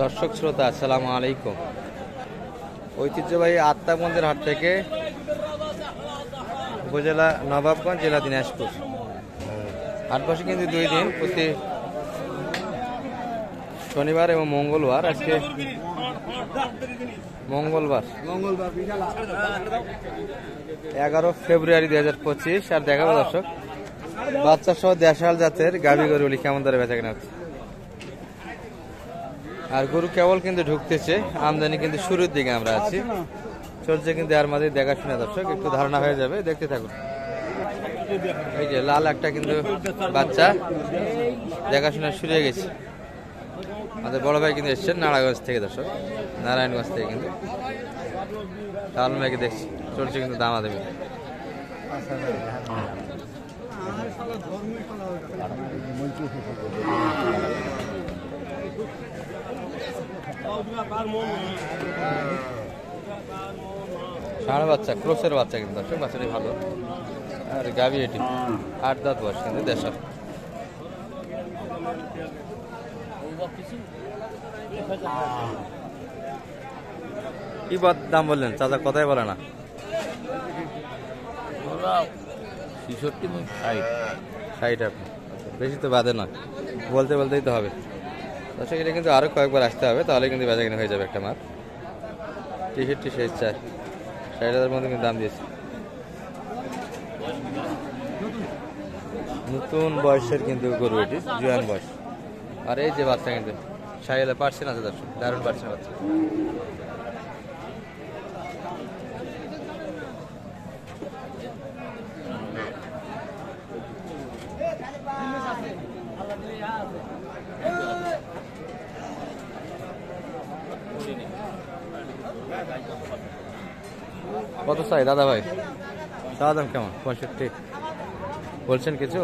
দর্শক শ্রোতা আসসালামু আলাইকুম। ঐতিহ্যবাহী আত্মাবন্দের হাট থেকে উপজেলা নবাবগঞ্জ, জেলা দিনাজপুর। হাট বসে কিন্তু 2 দিন, প্রতি শনিবার এবং মঙ্গলবার। আজকে মঙ্গলবার 11 ফেব্রুয়ারি 2025। আর দেখাবো দর্শক বাচ্চা সহ দেশাল জাতের গাভী গরুগুলি কেমন দরে বেচা কেনা হচ্ছে। আর গরু কেবল কিন্তু ঢুকতেছে, আমদানি কিন্তু শুরুর দিকে আমরা আছি, চলছে কিন্তু এর মাঝে দেখাশোনা। দর্শক একটু ধারণা হয়ে যাবে, দেখতে থাকুন। এই যে লাল একটা কিন্তু বাচ্চা দেখাশোনা শুরু হয়ে গেছে। আমাদের বড় ভাই কিন্তু এসছেন নারায়ণগঞ্জ থেকে, দর্শক নারায়ণগঞ্জ থেকে কিন্তু লাল ভাইকে দেখছি, চলছে কিন্তু দামাদামি। ষাঁড় বাচ্চা, ক্রসের বাচ্চা কিন্তু দর্শক, বাচ্চাটি ভালো। আর গাভী এটি 8 দাঁত বয়স, কিন্তু দেশাল। কি দাম বললেন চাচা? কথাই বলে না। 60 আপনি বেশি তো বাদে না, বলতে বলতেই তো হবে দর্শক। এটা কিন্তু আরো কয়েকবার আসতে হবে, তাহলে কিন্তু বেচা কিনা হয়ে যাবে একটা মার। 63 60,000 মধ্যে কিন্তু দাম দিয়েছে। নতুন বয়সের কিন্তু গরু এটি, জুয়ান বয়স। আর এই যে বাচ্চা কিন্তু সাইলে পার্সেন্ট আছে দর্শক, দারুণ পার্সেন্ট বাচ্চা। কত চাই দাদা ভাই? চাওয়া দাম কেমন? 65 বলছেন কিছু?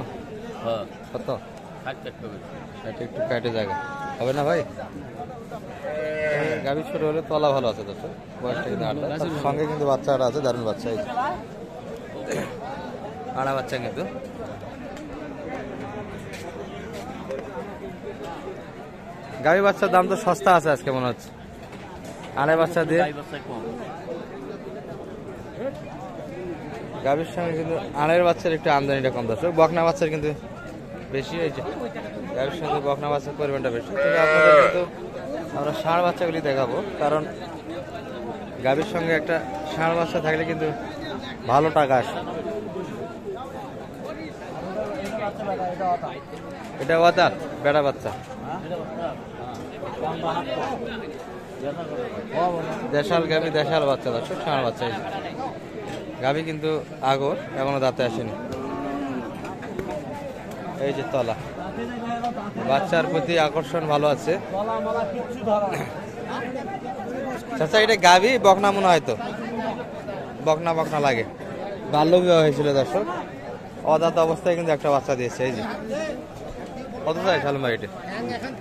কত? 60 একটু কাটে জায়গা হবে না ভাই? গাভী ছোট হলে তলা ভালো আছে দর্শক, বয়সটা কিন্তু 8, সঙ্গে কিন্তু বাচ্চারা আছে, দারুণ বাচ্চা। এই আড়া বাচ্চা কিন্তু। গাভী বাচ্চার দাম তো সস্তা আছে আজকে মনে হচ্ছে, আড়াই বাচ্চা দিয়ে। গাভীর সঙ্গে কিন্তু আড়াইয়ের বাচ্চার একটু আমদানিটা কম দর্শক, বকনা বাচ্চার কিন্তু বেশি হয়েছে। গাভীর সঙ্গে বকনা বাচ্চার পরিমাণটা বেশি। তবে আপনাদের কিন্তু আমরা ষাঁড় বাচ্চাগুলি দেখাবো, কারণ গাভীর সঙ্গে একটা ষাঁড় বাচ্চা থাকলে কিন্তু ভালো টাকা আসে। এটা ওয়াদার বেড়া বাচ্চা, দেশাল গাভী, দেশাল বাচ্চা দর্শক, ষাঁড় বাচ্চা। গাভী কিন্তু আগর, এখনো দাঁতে আসেনি। এই যে তলা, বাচ্চার প্রতি আকর্ষণ ভালো আছে। আচ্ছা, এটা গাভী বকনা মনে হয় তো, বকনা বকনা লাগে। বাল্য বিবাহ হয়েছিল দর্শক, অদাঁত অবস্থায় কিন্তু একটা বাচ্চা দিয়েছে। এই যে কত চাই সালুম ভাই? এটা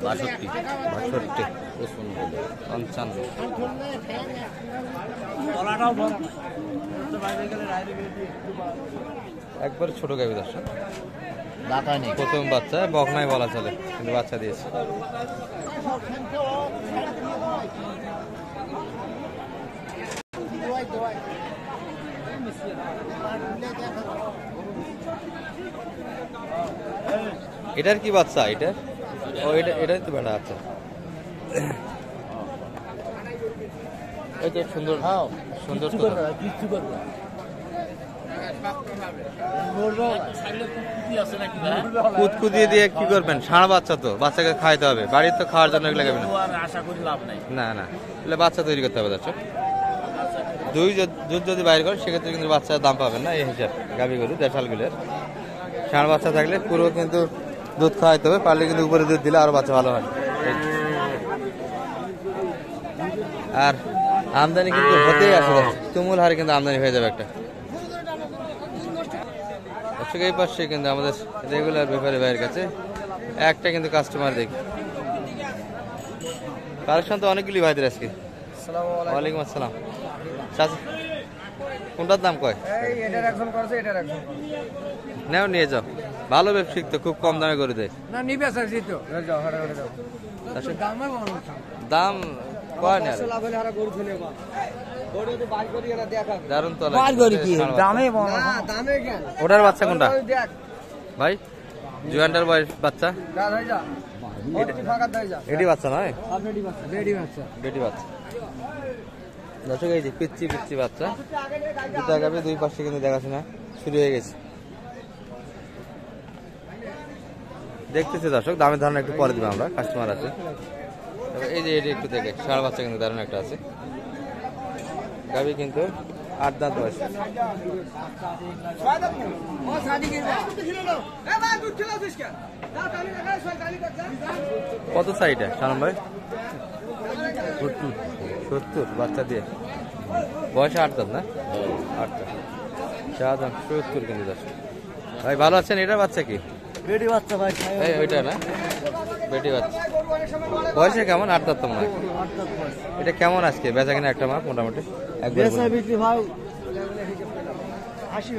62, 55। একবার ছোট গাভী দর্শক, প্রথম বাচ্চা, বকনাই বলা চলে, কিন্তু বাচ্চা দিয়েছে। এটার কি বাচ্চা? এটা ও এটাই তো বেটা আছে। এই তো সুন্দর সুন্দর কুতকুদিয়ে দিয়ে কি করবেন? ষাঁড় বাচ্চা তো, বাচ্চাকে খাইতে হবে, বাড়ির তো খাওয়ার জন্য এগুলো না। না না, তাহলে বাচ্চা তৈরি করতে হবে দর্শক। দুধ যদি বাইর করেন সেক্ষেত্রে কিন্তু বাচ্চার দাম পাবেন না, এই হিসাব। গাভী গরু দেশালগুলোর ষাঁড় বাচ্চা থাকলে পুরো কিন্তু দুধ খাওয়াইতে হবে, পারলে কিন্তু উপরে দুধ দিলে আরো বাচ্চা ভালো হয়। আর আমদানি কিন্তু হতেই আসে, তুমুল হারে কিন্তু আমদানি হয়ে যাবে একটা। এই পাশে কিন্তু আমাদের রেগুলার ব্যাপারী ভাইয়ের কাছে একটা কিন্তু কাস্টমার দেখি। কালেকশন তো অনেকগুলি ভাইদের আজকে। ওয়ালাইকুম আসসালাম। কোনটার দাম কয়? নাও নিয়ে যাও, ভালো ব্যবসায়িক তো, খুব কম দামে করে দেয়। দাম কয় না দারুন তো ওটার বাচ্চা কোনটা ভাই জুয়ান্টার বয়স বাচ্চা এটি বাচ্চা নয় বেটি বাচ্চা দর্শক এই যে পিচ্ছি পিচ্ছি বাচ্চা দুটো আগামী দুই পাশে কিন্তু দেখাশোনা শুরু হয়ে গেছে দেখতেছি দর্শক দামের ধারণা একটু পরে দিব আমরা কাস্টমার আছে এই যে এটি একটু দেখে ষাঁড় বাচ্চা কিন্তু দারুণ একটা আছে গাভী কিন্তু 8 দাঁত বয়স কত সাইডে সালাম ভাই 70 বাচ্চা দিয়ে বয়স 8 দাঁত না 8 দাঁত 70 কিন্তু দর্শক ভাই ভালো আছেন এটা বাচ্চা কি বেটি বাচ্চা ভাই ওইটা না বেটি বাচ্চা বয়সে কেমন 8 দাঁত তো মনে হয় এটা কেমন আজকে বেচা কিনা একটা মাপ মোটামুটি ভাই 80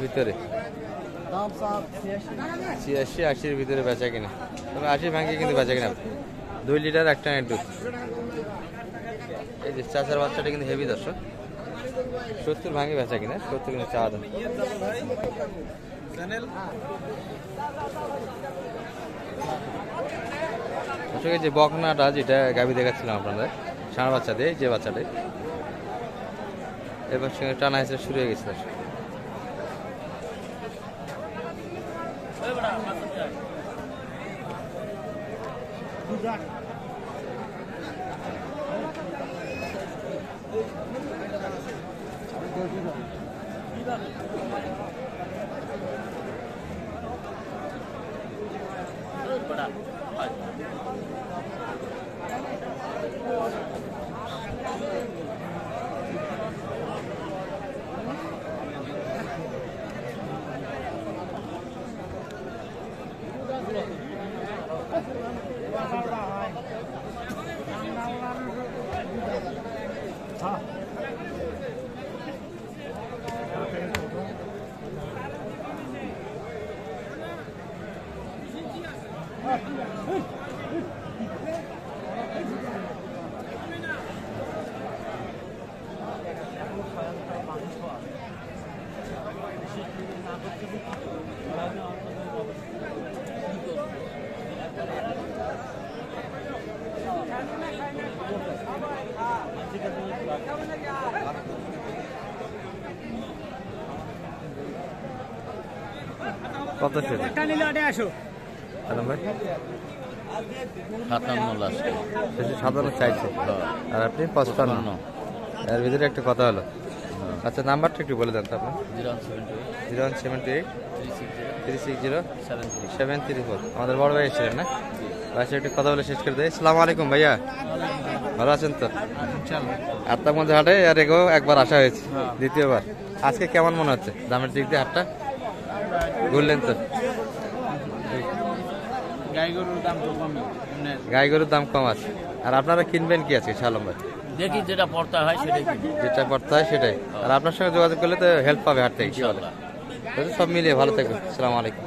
ভিতরে 80 ভিতরে বেচা কিনা তবে 80 ভাঙি কিন্তু বেচা কিনা 2 লিটার একটা দুধ এই যে চাচার বাচ্চাটা কিন্তু হেভি দর্শক 70 ভাঙি বেচা কিনা 70 কিন্তু চা দাম যে বকনাটা যেটা গাভী দেখাচ্ছিলাম আপনাদের ষাঁড় বাচ্চা দিয়ে যে বাচ্চাটাই এবার সঙ্গে টানা হিসেবে শুরু হয়ে গেছে কত সাতান্ন চাইছে আর আপনি 55 এর ভিতরে একটা কথা হলো আচ্ছা নাম্বারটা একটু বলে দেন তো আপনি 0178 360 আমাদের বড় ভাই ছিলেন না ভাই একটু কথা বলে শেষ করে দেয় আসসালামু আলাইকুম ভাইয়া ভালো আছেন তো আপনার মধ্যে হাটে আর এগো একবার আসা হয়েছে দ্বিতীয়বার আজকে কেমন মনে হচ্ছে দামের দিক দিয়ে হাটটা ঘুরলেন তো গাই গরুর দাম কম আছে আর আপনারা কিনবেন কি আছে শালম ভাই দেখি যেটা পড়তে হয় সেটাই সেটাই আর আপনার সঙ্গে যোগাযোগ করলে তো হেল্প পাবে হাট থেকে কি বলে সব মিলিয়ে ভালো থাকবে আসসালামু আলাইকুম